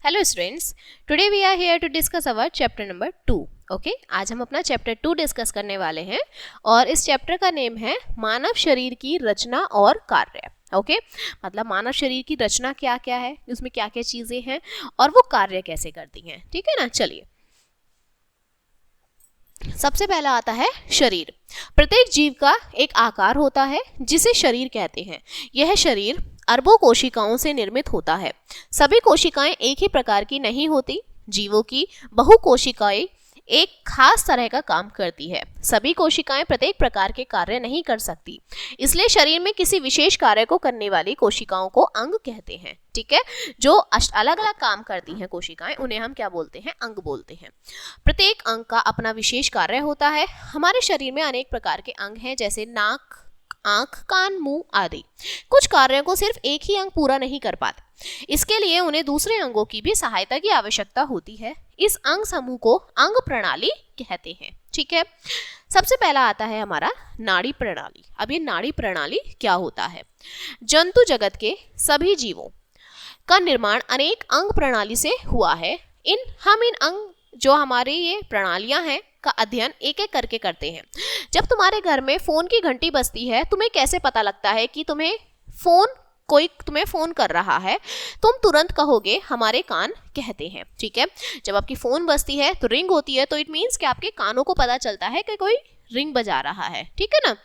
Hello students, today we are here to discuss our chapter number 2. Okay, आज हम अपना chapter 2 discuss करने वाले हैं और इस चैप्टर का नेम है मानव शरीर की रचना और कार्य. ओके, मतलब मानव शरीर की रचना क्या क्या है, उसमें क्या क्या चीजें हैं और वो कार्य कैसे करती हैं. ठीक है ना. चलिए, सबसे पहला आता है शरीर. प्रत्येक जीव का एक आकार होता है जिसे शरीर कहते हैं. यह शरीर अरबों कोशिकाओं से निर्मित होता है. सभी कोशिकाएं एक ही प्रकार की नहीं होती. जीवों की बहु कोशिकाएं एक खास तरह का काम करती है. सभी कोशिकाएं प्रत्येक प्रकार के कार्य नहीं कर सकती, इसलिए शरीर में किसी विशेष कार्य को करने वाली कोशिकाओं को अंग कहते हैं. ठीक है, जो अलग अलग काम करती हैं कोशिकाएं, उन्हें हम क्या बोलते हैं? अंग बोलते हैं. प्रत्येक अंग का अपना विशेष कार्य होता है. हमारे शरीर में अनेक प्रकार के अंग हैं, जैसे नाक, आंख, कान, मुंह आदि. कुछ कार्यों को सिर्फ एक ही अंग पूरा नहीं कर पाता, इसके लिए उन्हें दूसरे अंगों की भी सहायता की आवश्यकता होती है. इस अंग समूह को अंग प्रणाली कहते हैं. ठीक है, सबसे पहला आता है हमारा नाड़ी प्रणाली. अब ये नाड़ी प्रणाली क्या होता है? जंतु जगत के सभी जीवों का निर्माण अनेक अंग प्रणाली से हुआ है. इन अंग जो हमारे ये प्रणालियां हैं का अध्ययन एक एक करके करते हैं. जब तुम्हारे घर में फोन की घंटी बजती है, तुम्हें कैसे पता लगता है कि कोई तुम्हें फोन कर रहा है? तुम तुरंत कहोगे हमारे कान कहते हैं. ठीक है, जब आपकी फोन बजती है तो रिंग होती है, तो इट मीन्स कि आपके कानों को पता चलता है कि कोई रिंग बजा रहा है. ठीक है ना.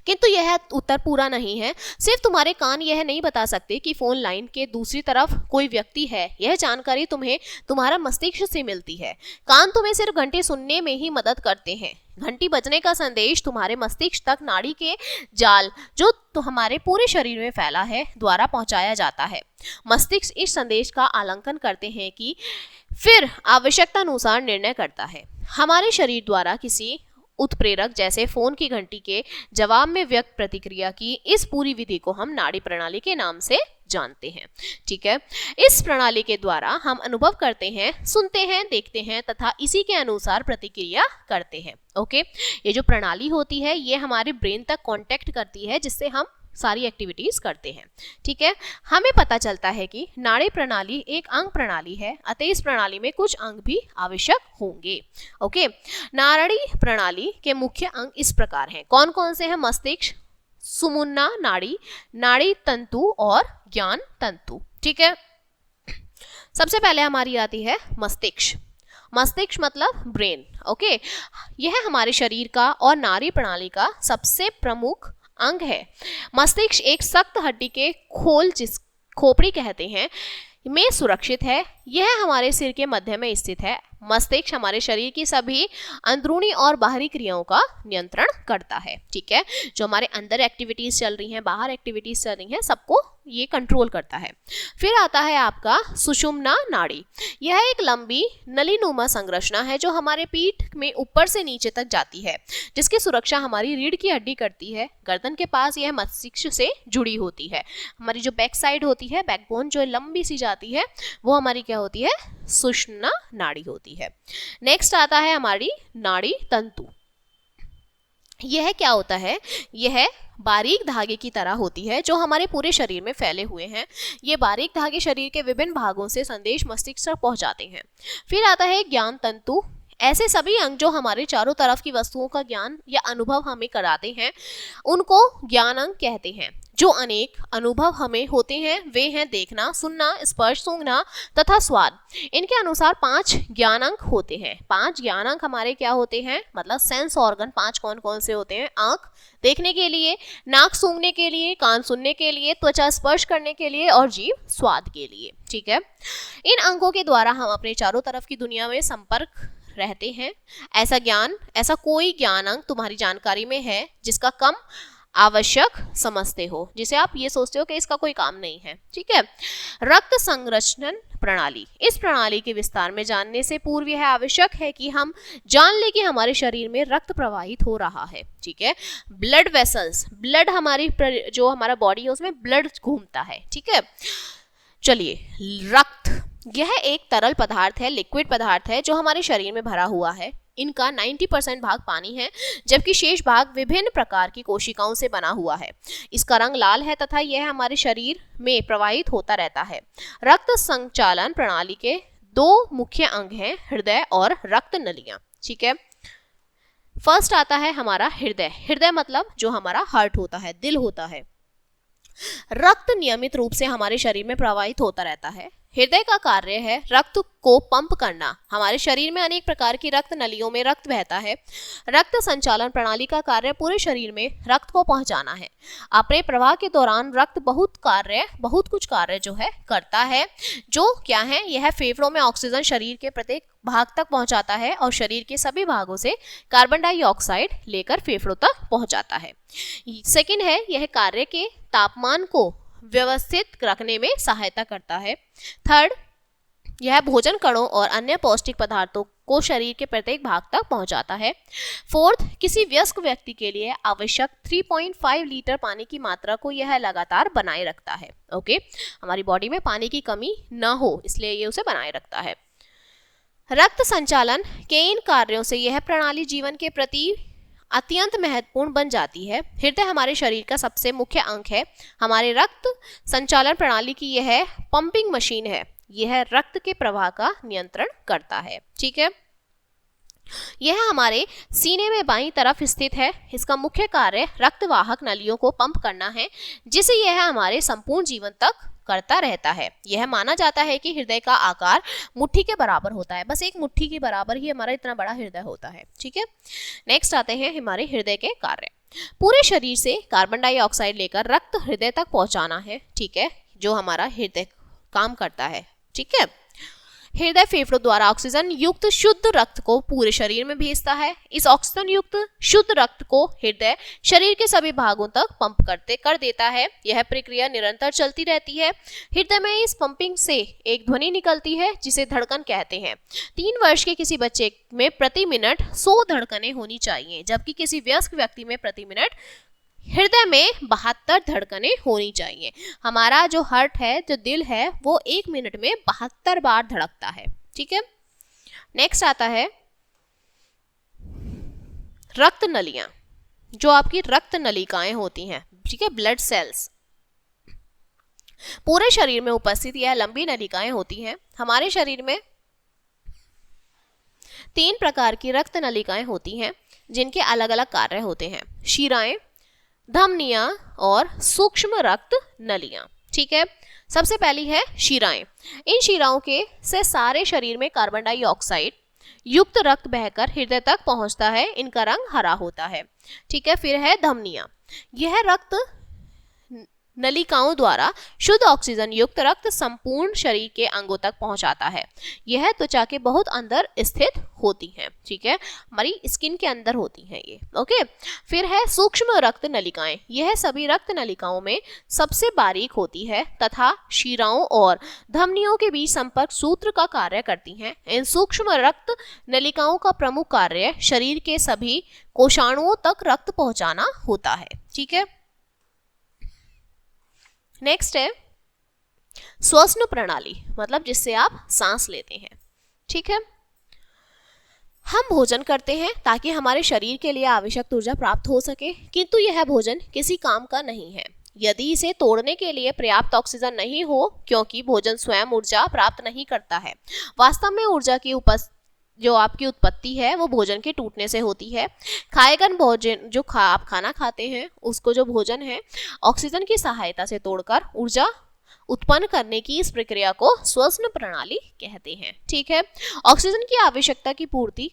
किंतु यह उत्तर पूरा नहीं है. सिर्फ तुम्हारे कान यह नहीं बता सकते कि फोन लाइन के दूसरी तरफ कोई व्यक्ति है. यह जानकारी तुम्हें तुम्हारा मस्तिष्क से मिलती है. कान तुम्हें सिर्फ घंटे सुनने में ही मदद करते हैं. घंटी बजने का संदेश तुम्हारे मस्तिष्क तक नाड़ी के जाल जो तो हमारे पूरे शरीर में फैला है द्वारा पहुंचाया जाता है. मस्तिष्क इस संदेश का आकलन करते हैं कि फिर आवश्यकता अनुसार निर्णय करता है. हमारे शरीर द्वारा किसी उत्प्रेरक जैसे फोन की घंटी के जवाब में व्यक्त प्रतिक्रिया की इस पूरी विधि को हम नाड़ी प्रणाली के नाम से जानते हैं. ठीक है, इस प्रणाली के द्वारा हम अनुभव करते हैं, सुनते हैं, देखते हैं तथा इसी के अनुसार प्रतिक्रिया करते हैं. ओके, ये जो प्रणाली होती है ये हमारे ब्रेन तक कांटेक्ट करती है, जिससे हम सारी एक्टिविटीज करते हैं. ठीक है, हमें पता चलता है कि नाड़ी प्रणाली एक अंग प्रणाली है, अतः इस प्रणाली में कुछ अंग भी आवश्यक होंगे. ओके, नाड़ी प्रणाली के मुख्य अंग इस प्रकार हैं. कौन कौन से हैं? मस्तिष्क, सुमुन्ना नाड़ी, नाड़ी तंतु और ज्ञान तंतु. ठीक है, सबसे पहले हमारी आती है मस्तिष्क. मस्तिष्क मतलब ब्रेन. ओके, यह हमारे शरीर का और नाड़ी प्रणाली का सबसे प्रमुख अंग है. मस्तिष्क एक सख्त हड्डी के खोल, जिस खोपड़ी कहते हैं, में सुरक्षित है. यह हमारे सिर के मध्य में स्थित है. मस्तिष्क हमारे शरीर की सभी अंदरूनी और बाहरी क्रियाओं का नियंत्रण करता है. ठीक है, जो हमारे अंदर एक्टिविटीज चल रही हैं, बाहर एक्टिविटीज चल रही हैं, सबको ये कंट्रोल करता है. फिर आता है आपका सुषुम्ना नाड़ी. यह एक लंबी नलीनुमा संरचना है जो हमारे पीठ में ऊपर से नीचे तक जाती है, जिसकी सुरक्षा हमारी रीढ़ की हड्डी करती है. गर्दन के पास यह मस्तिष्क से जुड़ी होती है. हमारी जो बैक साइड होती है, बैकबोन जो लंबी सी जाती है, वो हमारी क्या होती है? सुषुम्ना नाड़ी होती है. नेक्स्ट आता है हमारी नाड़ी तंतु. यह क्या होता है? यह बारीक धागे की तरह होती है जो हमारे पूरे शरीर में फैले हुए हैं. ये बारीक धागे शरीर के विभिन्न भागों से संदेश मस्तिष्क तक पहुंचाते हैं. फिर आता है ज्ञान तंतु. ऐसे सभी अंग जो हमारे चारों तरफ की वस्तुओं का ज्ञान या अनुभव हमें कराते हैं, उनको ज्ञान अंग कहते हैं. जो अनेक अनुभव हमें होते हैं वे हैं देखना, सुनना, स्पर्श, सूंघना तथा स्वाद. इनके अनुसार 5 ज्ञान अंग होते हैं. 5 ज्ञान अंग हमारे क्या होते हैं? मतलब सेंस ऑर्गन 5 कौन कौन से होते हैं? आंख देखने के लिए, नाक सूंघने के लिए, कान सुनने के लिए, त्वचा स्पर्श करने के लिए और जीभ स्वाद के लिए. ठीक है, इन अंगों के द्वारा हम अपने चारों तरफ की दुनिया में संपर्क रहते हैं. ऐसा कोई ज्ञान अंग तुम्हारी जानकारी में है जिसका कम आवश्यक समझते हो, जिसे आप ये सोचते हो कि इसका कोई काम नहीं है. ठीक है, रक्त संरक्षण प्रणाली. इस प्रणाली के विस्तार में जानने से पूर्व यह आवश्यक है कि हम जान लें कि हमारे शरीर में रक्त प्रवाहित हो रहा है. ठीक है, ब्लड वेसल्स, ब्लड जो हमारा बॉडी है उसमें ब्लड घूमता है. ठीक है, चलिए, रक्त यह एक तरल पदार्थ है, लिक्विड पदार्थ है जो हमारे शरीर में भरा हुआ है. इनका 90% भाग पानी है, जबकि शेष भाग विभिन्न प्रकार की कोशिकाओं से बना हुआ है। इसका रंग लाल है तथा यह हमारे शरीर में प्रवाहित होता रहता है। रक्त संचालन प्रणाली के दो मुख्य अंग हैं, हृदय और रक्त नलियां। ठीक है, फर्स्ट आता है हमारा हृदय। हृदय मतलब जो हमारा हार्ट होता है, दिल होता है। रक्त नियमित रूप से हमारे शरीर में प्रवाहित होता रहता है। हृदय का कार्य है रक्त को पंप करना। हमारे शरीर में अनेक प्रकार की रक्त नलियों में रक्त बहता है। रक्त संचालन प्रणाली का कार्य पूरे शरीर में रक्त को पहुंचाना है। अपने प्रवाह के दौरान रक्त बहुत कुछ कार्य जो है करता है, जो क्या है, यह फेफड़ों में ऑक्सीजन शरीर के प्रत्येक भाग तक पहुंचाता है और शरीर के सभी भागों से कार्बन डाइऑक्साइड लेकर फेफड़ों तक पहुंचाता है। सेकंड है, यह कार्य के तापमान को व्यवस्थित रखने में सहायता करता है। थर्ड, यह भोजन कणों और अन्य पौष्टिक पदार्थों को शरीर के प्रत्येक भाग तक पहुंचाता है। फोर्थ, किसी वयस्क व्यक्ति के लिए आवश्यक 3.5 लीटर पानी की मात्रा को यह लगातार बनाए रखता है। ओके, हमारी बॉडी में पानी की कमी न हो इसलिए ये उसे बनाए रखता है। रक्त संचालन के इन कार्यों से यह प्रणाली जीवन के प्रति अत्यंत महत्वपूर्ण बन जाती है। हृदय हमारे शरीर का सबसे मुख्य अंग है। हमारे रक्त संचालन प्रणाली की यह पंपिंग मशीन है। यह रक्त के प्रवाह का नियंत्रण करता है। ठीक है, यह हमारे सीने में बाईं तरफ स्थित है। इसका मुख्य कार्य रक्तवाहक नलियों को पंप करना है, जिसे यह हमारे संपूर्ण जीवन तक करता रहता है। यह माना जाता है कि हृदय का आकार मुट्ठी के बराबर होता है। बस एक मुट्ठी के बराबर ही हमारा इतना बड़ा हृदय होता है। ठीक है, नेक्स्ट आते हैं हमारे हृदय के कार्य। पूरे शरीर से कार्बन डाइऑक्साइड लेकर रक्त हृदय तक पहुंचाना है। ठीक है, जो हमारा हृदय काम करता है। ठीक है, हृदय फेफड़ों द्वारा ऑक्सीजन युक्त शुद्ध रक्त को पूरे शरीर में भेजता है। इस ऑक्सीजन युक्त शुद्ध रक्त को हृदय शरीर के सभी भागों तक पंप कर देता है। यह प्रक्रिया निरंतर चलती रहती है। हृदय में इस पंपिंग से एक ध्वनि निकलती है जिसे धड़कन कहते हैं। 3 वर्ष के किसी बच्चे में प्रति मिनट 100 धड़कनें होनी चाहिए, जबकि किसी वयस्क व्यक्ति में प्रति मिनट हृदय में 72 धड़कनें होनी चाहिए। हमारा जो हार्ट है, जो दिल है, वो 1 मिनट में 72 बार धड़कता है। ठीक है, नेक्स्ट आता है रक्त नलियां, जो आपकी रक्त नलिकाएं होती हैं। ठीक है, ब्लड सेल्स। पूरे शरीर में उपस्थित यह लंबी नलिकाएं होती हैं। हमारे शरीर में 3 प्रकार की रक्त नलिकाएं होती हैं, जिनके अलग अलग कार्य होते हैं। शिराएं, धमनियां और सूक्ष्म रक्त नलियां। ठीक है, सबसे पहली है शिराएं। इन शिराओं के से सारे शरीर में कार्बन डाइऑक्साइड युक्त रक्त बहकर हृदय तक पहुंचता है। इनका रंग हरा होता है। ठीक है, फिर है धमनियां। यह रक्त नलिकाओं द्वारा शुद्ध ऑक्सीजन युक्त रक्त संपूर्ण शरीर के अंगों तक पहुंचाता है। यह त्वचा के बहुत अंदर स्थित होती हैं। ठीक है, हमारी स्किन के अंदर होती हैं ये। ओके, फिर है सूक्ष्म रक्त नलिकाएं। यह सभी रक्त नलिकाओं में सबसे बारीक होती है तथा शिराओं और धमनियों के बीच संपर्क सूत्र का कार्य करती हैं। इन सूक्ष्म रक्त नलिकाओं का प्रमुख कार्य शरीर के सभी कोशाणुओं तक रक्त पहुंचाना होता है। ठीक है, नेक्स्ट है श्वसन प्रणाली, मतलब जिससे आप सांस लेते हैं। ठीक है, हम भोजन करते हैं ताकि हमारे शरीर के लिए आवश्यक ऊर्जा प्राप्त हो सके, किंतु यह भोजन किसी काम का नहीं है यदि इसे तोड़ने के लिए पर्याप्त ऑक्सीजन नहीं हो, क्योंकि भोजन स्वयं ऊर्जा प्राप्त नहीं करता है। वास्तव में ऊर्जा की जो आपकी उत्पत्ति है वो भोजन के टूटने से होती है। खाएगन भोजन, जो आप खाना खाते हैं, उसको जो भोजन है ऑक्सीजन की सहायता से तोड़कर ऊर्जा उत्पन्न करने की इस प्रक्रिया को श्वसन प्रणाली कहते हैं। ठीक है, ऑक्सीजन की आवश्यकता की पूर्ति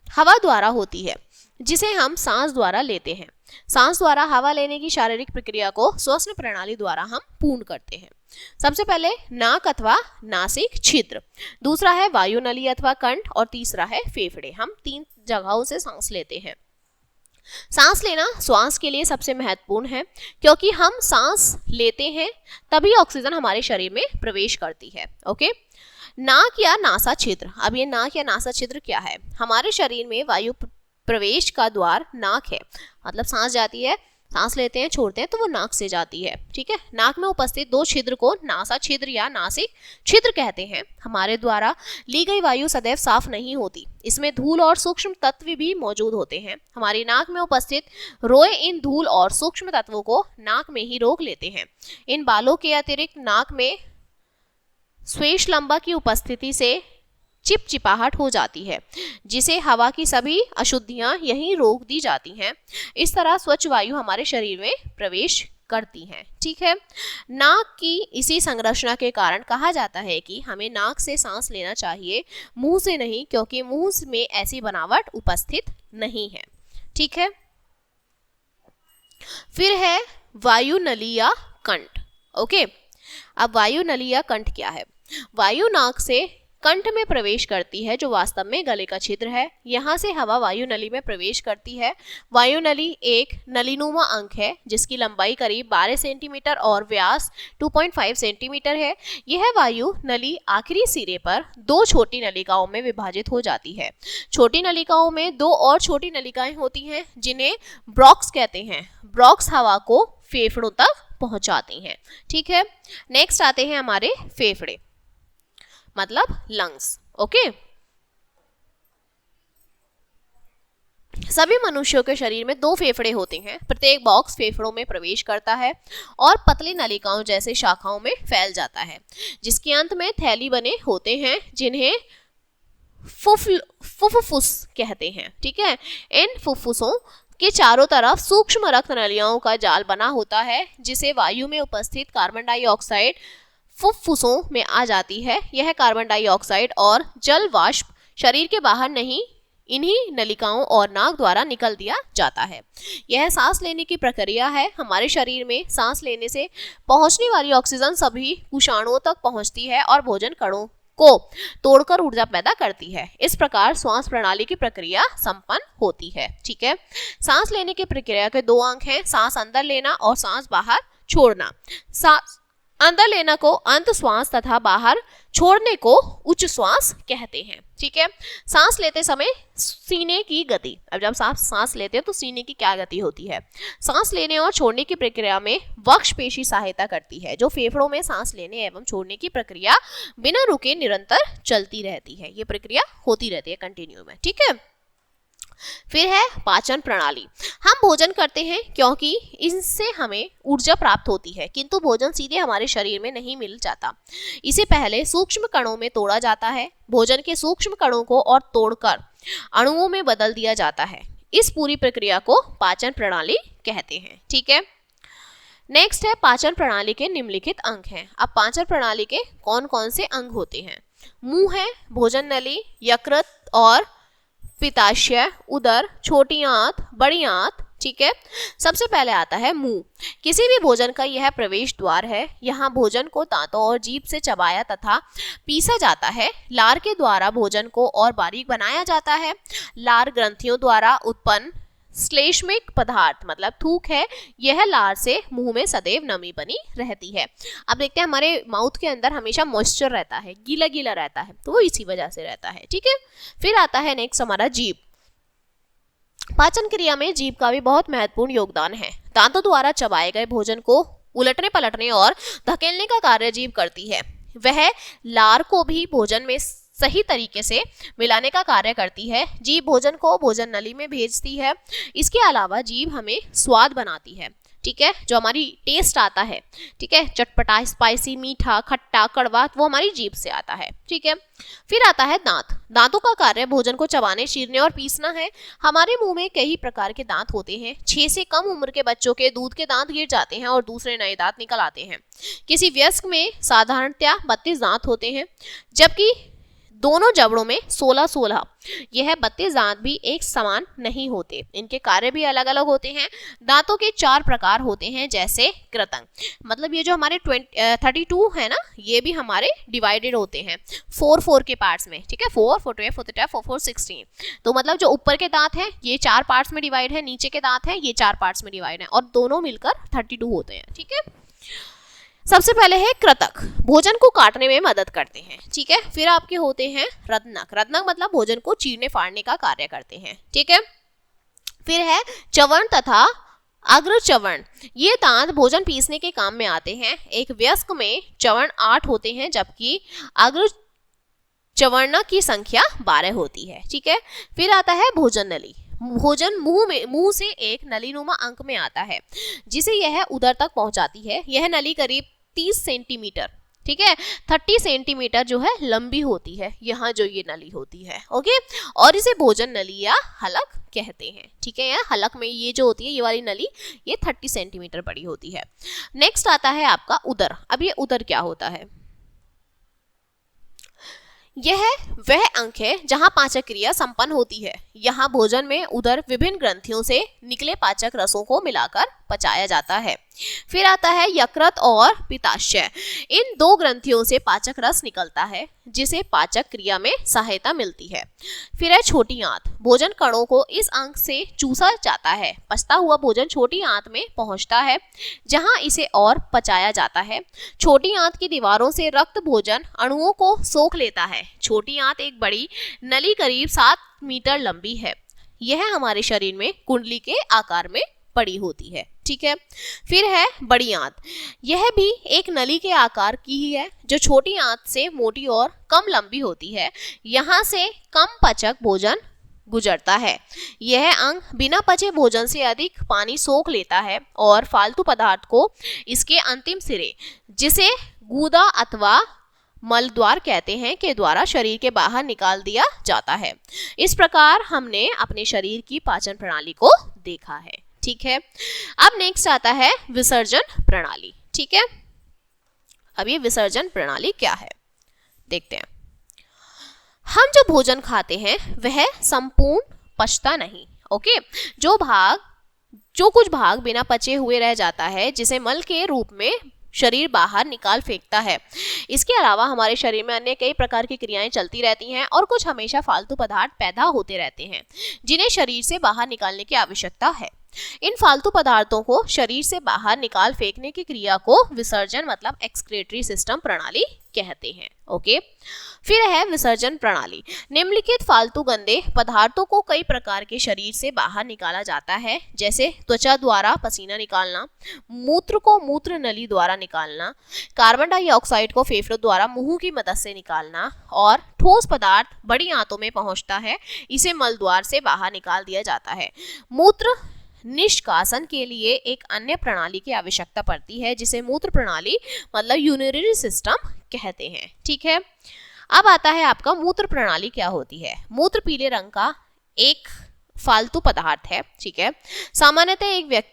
हवा द्वारा होती है, जिसे हम सांस द्वारा लेते हैं। सांस द्वारा हवा लेने की शारीरिक प्रक्रिया को श्वसन प्रणाली द्वारा हम पूर्ण करते हैं। सबसे पहले नाक अथवा नासिक छिद्र, दूसरा है वायु नली अथवा कंठ और तीसरा है फेफड़े। हम 3 जगहों से सांस लेते हैं। सांस लेना श्वास के लिए सबसे महत्वपूर्ण है, क्योंकि हम सांस लेते हैं तभी ऑक्सीजन हमारे शरीर में प्रवेश करती है। ओके, नाक या नासा छिद्र। अब ये नाक या नासा छिद्र क्या है? हमारे शरीर में वायु प्रवेश का द्वार नाक है, मतलब सांस जाती है, सांस लेते हैं छोड़ते हैं तो वो नाक से जाती है। ठीक है, नाक में उपस्थित 2 छिद्र को नासा छिद्र या नासिक छिद्र कहते हैं। हमारे द्वारा ली गई वायु सदैव साफ नहीं होती, इसमें धूल और सूक्ष्म तत्व भी मौजूद होते हैं। हमारी नाक में उपस्थित रोए इन धूल और सूक्ष्म तत्वों को नाक में ही रोक लेते हैं। इन बालों के अतिरिक्त नाक में श्वेतलंबा की उपस्थिति से चिपचिपाहट हो जाती है, जिसे हवा की सभी अशुद्धियां यहीं रोक दी जाती हैं। इस तरह स्वच्छ वायु हमारे शरीर में प्रवेश करती हैं। ठीक है, नाक की इसी संरचना के कारण कहा जाता है कि हमें नाक से सांस लेना चाहिए, मुंह से नहीं, क्योंकि मुंह में ऐसी बनावट उपस्थित नहीं है। ठीक है, फिर है वायु नली या कंठ। ओके, अब वायु नली या कंठ क्या है? वायु नाक से कंठ में प्रवेश करती है, जो वास्तव में गले का छिद्र है। यहाँ से हवा वायु नली में प्रवेश करती है। वायु नली एक नलीनुमा अंग है जिसकी लंबाई करीब 12 सेंटीमीटर और व्यास 2.5 सेंटीमीटर है। यह वायु नली आखिरी सिरे पर 2 छोटी नलिकाओं में विभाजित हो जाती है। छोटी नलिकाओं में 2 और छोटी नलिकाएं होती हैं जिन्हें ब्रॉक्स कहते हैं। ब्रॉक्स हवा को फेफड़ों तक पहुंचाती हैं। ठीक है, नेक्स्ट आते हैं हमारे फेफड़े, मतलब लंग्स। ओके, सभी मनुष्यों के शरीर में 2 फेफड़े होते हैं। प्रत्येक बॉक्स फेफड़ों में प्रवेश करता है और पतली नलिकाओं जैसे शाखाओं में फैल जाता है, जिसके अंत में थैली बने होते हैं जिन्हें फुफ्फुस कहते हैं। ठीक है, इन फुफ्फुसों के चारों तरफ सूक्ष्म रक्त नलियों का जाल बना होता है, जिसे वायु में उपस्थित कार्बन डाइऑक्साइड फुफ्फुसों में आ जाती है। यह कार्बन डाइऑक्साइड और जल वाष्प शरीर के बाहर नहीं, इन्हीं नलिकाओं और नाक द्वारा निकल दिया जाता है। यह सांस लेने की प्रक्रिया है। हमारे शरीर में सांस लेने से पहुंचने वाली ऑक्सीजन सभी कोशिकाओं तक पहुंचती है और भोजन कणों को तोड़कर ऊर्जा पैदा करती है। इस प्रकार श्वास प्रणाली की प्रक्रिया संपन्न होती है। ठीक है, सांस लेने की प्रक्रिया के 2 अंग हैं, सांस अंदर लेना और सांस बाहर छोड़ना। सांस अंदर लेना को अंत श्वास तथा बाहर छोड़ने को उच्च श्वास कहते हैं। ठीक है, सांस लेते समय सीने की गति। अब जब सांस लेते हैं तो सीने की क्या गति होती है? सांस लेने और छोड़ने की प्रक्रिया में वक्ष पेशी सहायता करती है, जो फेफड़ों में सांस लेने एवं छोड़ने की प्रक्रिया बिना रुके निरंतर चलती रहती है। ये प्रक्रिया होती रहती है कंटिन्यू में। ठीक है, फिर है पाचन प्रणाली। हम भोजन करते हैं क्योंकि इससे हमें ऊर्जा प्राप्त होती है, किंतु भोजन सीधे हमारे शरीर में नहीं मिल जाता। इसे पहले सूक्ष्म कणों में तोड़ा जाता है। भोजन के सूक्ष्म कणों को और तोड़कर अणुओं में बदल दिया जाता है। इस पूरी प्रक्रिया को पाचन प्रणाली कहते हैं। ठीक है, नेक्स्ट है पाचन प्रणाली के निम्नलिखित अंग हैं। अब पाचन प्रणाली के कौन कौन से अंग होते हैं? मुंह है, भोजन नली, यकृत और पित्ताशय, उदर, छोटी आंत, बड़ी आंत। ठीक है, सबसे पहले आता है मुंह। किसी भी भोजन का यह प्रवेश द्वार है। यहाँ भोजन को दांतों और जीभ से चबाया तथा पीसा जाता है। लार के द्वारा भोजन को और बारीक बनाया जाता है। लार ग्रंथियों द्वारा उत्पन्न श्लेष्मिक पदार्थ मतलब थूक है। यह लार से मुंह में सदैव नमी बनी रहती है। अब देखते हैं हमारे माउथ के अंदर हमेशा मॉइस्चर रहता है, गीला गीला रहता है, तो वो इसी वजह से रहता है। ठीक है, फिर आता है नेक्स्ट हमारा जीभ। पाचन क्रिया में जीभ का भी बहुत महत्वपूर्ण योगदान है। दांतों द्वारा चबाए गए भोजन को उलटने पलटने और धकेलने का कार्य जीभ करती है। वह लार को भी भोजन में सही तरीके से मिलाने का कार्य करती है। जीभ भोजन को भोजन नली में भेजती है। इसके अलावा जीभ हमें स्वाद बनाती है। ठीक है, जो हमारी टेस्ट आता है, ठीक है, चटपटा, स्पाइसी, मीठा, खट्टा, कड़वा, वो हमारी जीभ से आता है। ठीक है, फिर आता है दांत। दांतों का कार्य भोजन को चबाने, चीरने और पीसना है। हमारे मुंह में कई प्रकार के दांत होते हैं। 6 से कम उम्र के बच्चों के दूध के दांत गिर जाते हैं और दूसरे नए दांत निकल आते हैं। किसी वयस्क में साधारणतया 32 दांत होते हैं, जबकि दोनों जबड़ों में 16-16। यह 32 दांत भी एक समान नहीं होते, इनके कार्य भी अलग अलग होते हैं। दांतों के 4 प्रकार होते हैं, जैसे कृतंग, मतलब ये जो हमारे 32 है ना, ये भी हमारे डिवाइडेड होते हैं 4 के पार्ट्स में। ठीक है, 4 16। तो मतलब जो ऊपर के दांत हैं ये 4 पार्ट्स में डिवाइड है, नीचे के दांत हैं ये 4 पार्ट्स में डिवाइड है, और दोनों मिलकर 32 होते हैं। ठीक है, सबसे पहले है कृतक, भोजन को काटने में मदद करते हैं। ठीक है, फिर आपके होते हैं रत्नक। रत्नक मतलब भोजन को चीरने फाड़ने का कार्य करते हैं। ठीक है, फिर है चवन तथा अग्र चवर्ण, ये दांत भोजन पीसने के काम में आते हैं। एक वयस्क में चवर्ण 8 होते हैं जबकि अग्र चवर्ण की संख्या 12 होती है। ठीक है, फिर आता है भोजन नली। भोजन मुंह से एक नलीनुमा अंक में आता है जिसे यह उदर तक पहुंचाती है। यह नली करीब 30 सेंटीमीटर, ठीक है, 30 सेंटीमीटर जो है लंबी होती है, यहाँ जो ये नली होती है। ओके, और इसे भोजन नली या हलक कहते हैं। ठीक है, या हलक में ये जो होती है, ये वाली नली, ये 30 सेंटीमीटर बड़ी होती है। नेक्स्ट आता है आपका उदर। अब ये उदर क्या होता है? यह वह अंग है जहां पाचक क्रिया संपन्न होती है। यहाँ भोजन में उदर विभिन्न ग्रंथियों से निकले पाचक रसों को मिलाकर पचाया जाता है। फिर आता है यकृत और पित्ताशय। इन दो ग्रंथियों से पाचक रस निकलता है जिसे पाचक क्रिया में सहायता मिलती है। फिर है छोटी आंत। भोजन कणों को इस अंग से चूसा जाता है। पचता हुआ भोजन छोटी आंत में पहुंचता है जहां इसे और पचाया जाता है। छोटी आंत की दीवारों से रक्त भोजन अणुओं को सोख लेता है। छोटी आंत एक बड़ी नली करीब 7 मीटर लंबी है। यह हमारे शरीर में कुंडली के आकार में बड़ी होती है। ठीक है, फिर है बड़ी आंत। यह भी एक नली के आकार की ही है जो छोटी आंत से मोटी और कम लंबी होती है। यहाँ से कम पचक भोजन गुजरता है। यह अंग बिना पचे भोजन से अधिक पानी सोख लेता है और फालतू पदार्थ को इसके अंतिम सिरे, जिसे गूदा अथवा मलद्वार कहते हैं, के द्वारा शरीर के बाहर निकाल दिया जाता है। इस प्रकार हमने अपने शरीर की पाचन प्रणाली को देखा है। ठीक है, अब नेक्स्ट आता है विसर्जन प्रणाली। ठीक है, अब ये विसर्जन प्रणाली क्या है देखते हैं। हम जो भोजन खाते हैं वह संपूर्ण पचता नहीं। ओके, जो कुछ भाग बिना पचे हुए रह जाता है जिसे मल के रूप में शरीर बाहर निकाल फेंकता है। इसके अलावा हमारे शरीर में अन्य कई प्रकार की क्रियाएं चलती रहती हैं और कुछ हमेशा फालतू पदार्थ पैदा होते रहते हैं जिन्हें शरीर से बाहर निकालने की आवश्यकता है। इन फालतू पदार्थों को शरीर से बाहर निकाल फेंकने की क्रिया को विसर्जन मतलब एक्सक्रीटरी सिस्टम प्रणाली कहते हैं। ओके, फिर है विसर्जन प्रणाली। निम्नलिखित फालतू गंदे पदार्थों को कई प्रकार के शरीर से बाहर निकाला जाता है, जैसे त्वचा द्वारा पसीना निकालना, मूत्र को मूत्र नली द्वारा निकालना, कार्बन डाइऑक्साइड को फेफड़ों द्वारा मुंह की मदद से निकालना, और ठोस पदार्थ बड़ी आंतों में पहुंचता है, इसे मल द्वार से बाहर निकाल दिया जाता है। मूत्र निष्कासन के लिए एक अन्य प्रणाली की आवश्यकता पड़ती है जिसे मूत्र प्रणाली मतलब यूरिनरी सिस्टम कहते हैं। ठीक है, अब आता है आपका मूत्र प्रणाली क्या होती है। मूत्र पीले रंग का एक फालतू पदार्थ है। ठीक है, सामान्यतः एक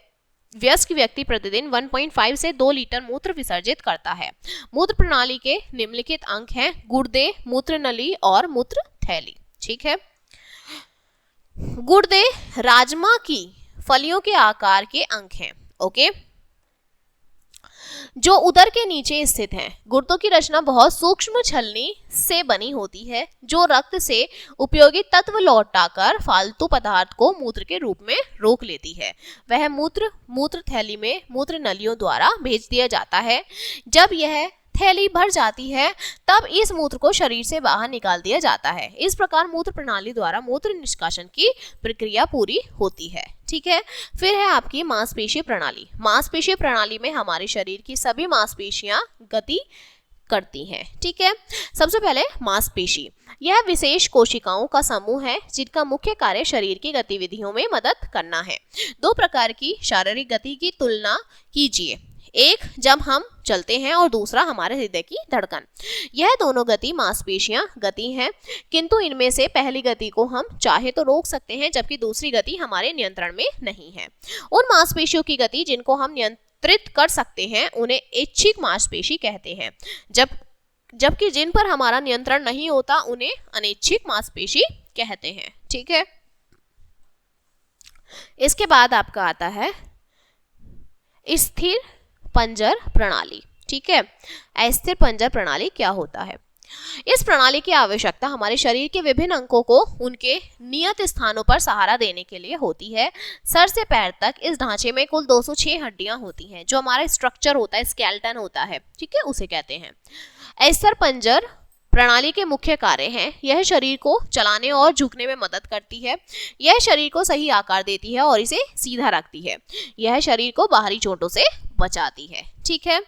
वयस्क व्यक्ति प्रतिदिन 1.5 से 2 लीटर मूत्र विसर्जित करता है। मूत्र प्रणाली के निम्नलिखित अंग हैं गुर्दे, मूत्र नली और मूत्र थैली। ठीक है, गुर्दे राजमा की फलियों के आकार के अंग हैं। ओके, जो उदर के नीचे स्थित हैं। गुर्दों की रचना बहुत सूक्ष्म छलनी से बनी होती है जो रक्त से उपयोगी तत्व लौटाकर फालतू पदार्थ को मूत्र के रूप में रोक लेती है। वह मूत्र थैली में मूत्र नलियों द्वारा भेज दिया जाता है। जब यह थैली भर जाती है तब इस मूत्र को शरीर से बाहर निकाल दिया जाता है। इस प्रकार मूत्र प्रणाली द्वारा मूत्र निष्कासन की प्रक्रिया पूरी होती है। ठीक है, फिर है आपकी मांसपेशी प्रणाली। मांसपेशी प्रणाली में हमारे शरीर की सभी मांसपेशियां गति करती हैं। ठीक है, सबसे पहले मांसपेशी, यह विशेष कोशिकाओं का समूह है जिनका मुख्य कार्य शरीर की गतिविधियों में मदद करना है। 2 प्रकार की शारीरिक गति की तुलना कीजिए, एक जब हम चलते हैं और दूसरा हमारे हृदय की धड़कन। यह दोनों गति मांसपेशियां गति हैं, किंतु इनमें से पहली गति को हम चाहे तो रोक सकते हैं जबकि दूसरी गति हमारे नियंत्रण में नहीं है। उन मांसपेशियों की गति जिनको हम नियंत्रित कर सकते हैं उन्हें ऐच्छिक मांसपेशी कहते हैं, जबकि जिन पर हमारा नियंत्रण नहीं होता उन्हें अनैच्छिक मांसपेशी कहते हैं। ठीक है, इसके बाद आपका आता है स्थिर पंजर प्रणाली। ठीक है, अस्थिर पंजर प्रणाली क्या होता है। इस प्रणाली की आवश्यकता हमारे शरीर के विभिन्न अंगों को उनके नियत स्थानों पर सहारा देने के लिए होती है। सर से पैर तक इस ढांचे में कुल 206 हड्डियां होती हैं। जो हमारा स्ट्रक्चर होता है, स्केलेटन होता है, ठीक है, उसे कहते हैं। अस्थिर पंजर प्रणाली के मुख्य कार्य हैं। यह शरीर को चलाने और झुकने में मदद करती है। यह शरीर को सही आकार देती है और इसे सीधा रखती है। यह शरीर को बाहरी चोटों से बचाती है। ठीक है,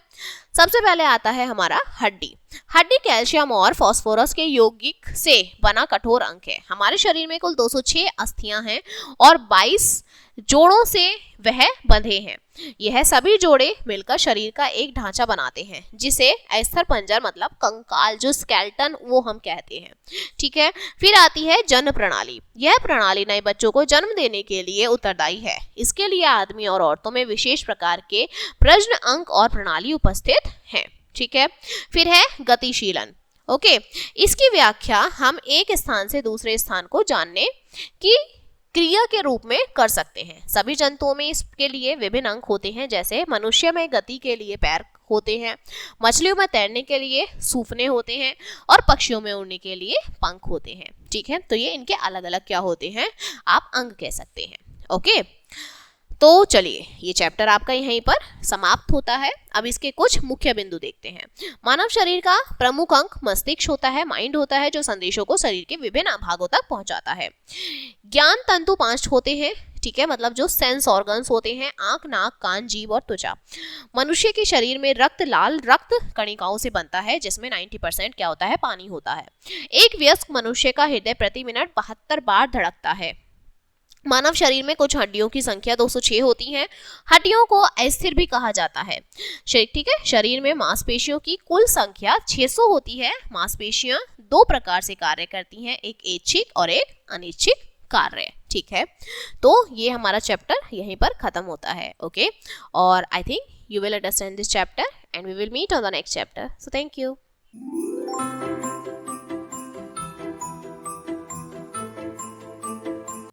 सबसे पहले आता है हमारा हड्डी। हड्डी कैल्शियम और फास्फोरस के यौगिक से बना कठोर अंग है। हमारे शरीर में कुल 206 अस्थियां हैं और 22 जोड़ों से वह बंधे हैं। यह सभी जोड़े मिलकर शरीर का एक ढांचा बनाते हैं, जिसे अस्थिपंजर मतलब कंकाल, जो स्केलेटन, वो हम कहते हैं। ठीक है, फिर आती है जन्म प्रणाली। यह प्रणाली नए बच्चों को जन्म देने के लिए उत्तरदायी है। इसके लिए आदमी और औरतों में विशेष प्रकार के प्रजनन अंग और प्रणाली उपस्थित हैं। ठीक है, फिर है गतिशीलन। ओके, इसकी व्याख्या हम एक स्थान से दूसरे स्थान को जानने की क्रिया के रूप में कर सकते हैं। सभी जंतुओं में इसके लिए विभिन्न अंग होते हैं, जैसे मनुष्य में गति के लिए पैर होते हैं, मछलियों में तैरने के लिए सूफने होते हैं और पक्षियों में उड़ने के लिए पंख होते हैं। ठीक है, तो ये इनके अलग अलग क्या होते हैं, आप अंग कह सकते हैं। ओके, तो चलिए ये चैप्टर आपका यहीं पर समाप्त होता है। अब इसके कुछ मुख्य बिंदु देखते हैं। मानव शरीर का प्रमुख अंग मस्तिष्क होता है, माइंड होता है, जो संदेशों को शरीर के विभिन्न भागों तक पहुंचाता है। ज्ञान तंतु 5 होते हैं। ठीक है, मतलब जो सेंस ऑर्गन्स होते हैं, आंख, नाक, कान, जीभ और त्वचा। मनुष्य के शरीर में रक्त लाल रक्त कणिकाओं से बनता है, जिसमें 90% क्या होता है, पानी होता है। एक वयस्क मनुष्य का हृदय प्रति मिनट 72 बार धड़कता है। मानव शरीर में कुछ हड्डियों की संख्या 206 होती है। हड्डियों को अस्थिर भी कहा जाता है। ठीक है, शरीर में मांसपेशियों की कुल संख्या 600 होती है। मांसपेशियां 2 प्रकार से कार्य करती हैं, एक ऐच्छिक और एक अनैच्छिक कार्य। ठीक है, तो ये हमारा चैप्टर यहीं पर खत्म होता है। ओके, और I think you will understand this chapter and we will meet on the next chapter. So thank you.